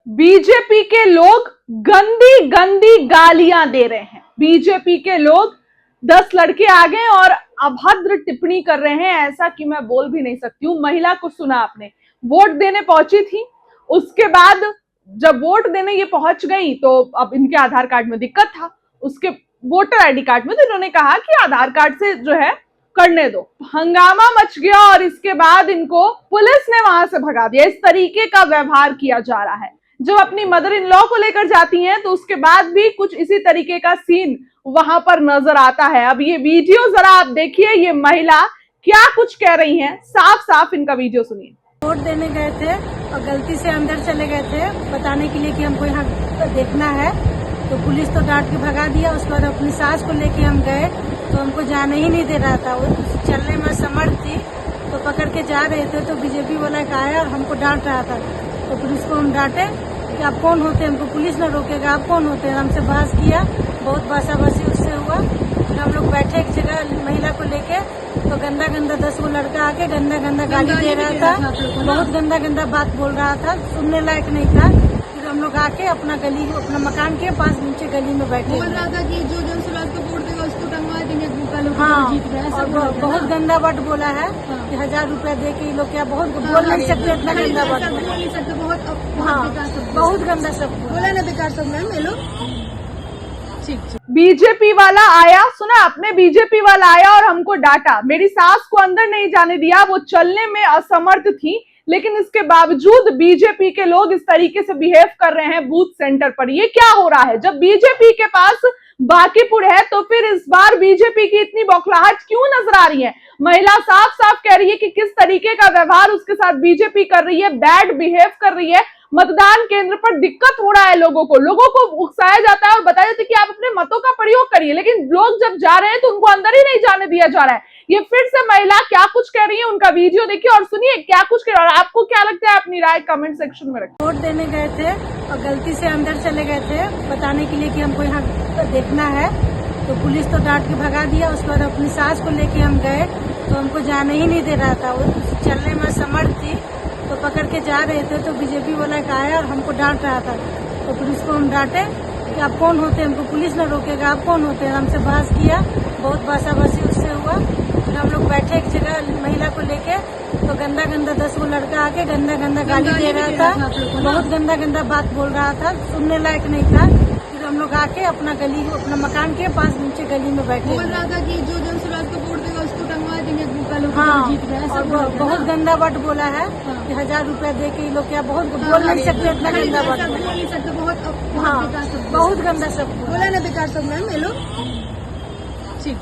BJP के लोग गंदी गंदी गालियां दे रहे हैं। बीजेपी के लोग 10 लड़के आ गए और अभद्र टिप्पणी कर रहे हैं, ऐसा कि मैं बोल भी नहीं सकती हूं। महिला को सुना आपने, वोट देने पहुंची थी, उसके बाद जब वोट देने ये पहुंच गई तो अब इनके आधार कार्ड में दिक्कत था, उसके वोटर आईडी कार्ड में, तो इन्होंने कहा कि आधार कार्ड से जो है करने दो। हंगामा मच गया और इसके बाद इनको पुलिस ने वहां से भगा दिया। इस तरीके का व्यवहार किया जा रहा है। जब अपनी मदर इन लॉ को लेकर जाती हैं तो उसके बाद भी कुछ इसी तरीके का सीन वहां पर नजर आता है। अब ये वीडियो जरा आप देखिए, ये महिला क्या कुछ कह रही हैं, साफ साफ इनका वीडियो सुनिए। वोट देने गए थे और गलती से अंदर चले गए थे बताने के लिए कि हमको यहाँ देखना है, तो पुलिस तो डांट के भगा दिया। उसके बाद अपनी सास को लेके हम गए तो हमको जाने ही नहीं दे रहा था। वो चलने में असमर्थ थी, तो पकड़ के जा रहे थे तो बीजेपी वाला का आया और हमको डांट रहा था। तो पुलिस को हम डांटे कि आप कौन होते हैं, हमको पुलिस न रोकेगा, आप कौन होते हैं। हमसे बहस किया, बहुत बासाबासी उससे हुआ। फिर हम लोग बैठे एक जगह महिला को लेके, तो गंदा गंदा 10 वो लड़का आके गंदा गंदा गाली दे रहा था, बहुत गंदा गंदा बात बोल रहा था, सुनने लायक नहीं था। फिर हम लोग आके अपना गली, अपना मकान के पास नीचे गली में बैठे। बोल रहा था कि जो जनसुराज को वोट देगा उसको टंगवा देंगे, हाँ, और बहुत गंदा वर्ड बोला है कि 1000 रुपया दे के ये लोग क्या, बहुत बोल नहीं सकते इतना गंदा वर्ड बोल नहीं सकते, बहुत गंदा सब बोला ना बेकार सब। मैम ये लोग बीजेपी वाला आया, सुना आपने, बीजेपी वाला आया और हमको डांटा। मेरी सास को अंदर नहीं जाने दिया, वो चलने में असमर्थ थी, लेकिन इसके बावजूद बीजेपी के लोग इस तरीके से बिहेव कर रहे हैं बूथ सेंटर पर। ये क्या हो रहा है? जब बीजेपी के पास बाकीपुर है तो फिर इस बार बीजेपी की इतनी बौखलाहट क्यों नजर आ रही है? महिला साफ साफ कह रही है कि किस तरीके का व्यवहार उसके साथ बीजेपी कर रही है, बैड बिहेव कर रही है। मतदान केंद्र पर दिक्कत हो रहा है, लोगों को उकसाया जाता है और बताया जाता है कि आप अपने मतों का प्रयोग करिए, लेकिन लोग जब जा रहे हैं तो उनको अंदर ही नहीं जाने दिया जा रहा है। ये फिर से महिला क्या कुछ कह रही है, उनका वीडियो देखिए और सुनिए क्या कुछ कह रही है। और आपको क्या लगता है, अपनी राय कमेंट सेक्शन में रखिए। वोट देने गए थे और गलती से अंदर चले गए थे बताने के लिए कि हमको यहाँ देखना है, तो पुलिस तो डांट के भगा दिया। उसके बाद अपनी सास को लेके हम गए तो हमको जाने ही नहीं दे रहा था। वो चलने में असमर्थ थी, तो पकड़ के जा रहे थे तो बीजेपी वाला का आया और हमको डांट रहा था। तो पुलिस को हम डांटे कि आप कौन होते हैं, हमको पुलिस न रोकेगा, आप कौन होते हैं। हमसे बहस किया, बहुत बासाबासी उससे हुआ। फिर हम लोग बैठे एक जगह महिला को लेके, तो गंदा गंदा 10 वो लड़का आके गंदा गंदा गाली दे रहा था, बहुत गंदा गंदा बात बोल रहा था, सुनने लायक नहीं था। फिर हम लोग आके अपना गली, अपना मकान के पास नीचे गली में बैठे। बोल रहा था कि जो जनसुराज को वोट देगा उसको टंगवा देंगे, हाँ, और बहुत गंदा वर्ड बोला है कि 1000 रुपया दे के ये लोग क्या, बहुत बोल नहीं सकते इतना गंदा वर्ड बोल नहीं सकते, बहुत गंदा सब बोला ना बेकार सब। मैम ये लोग ठीक।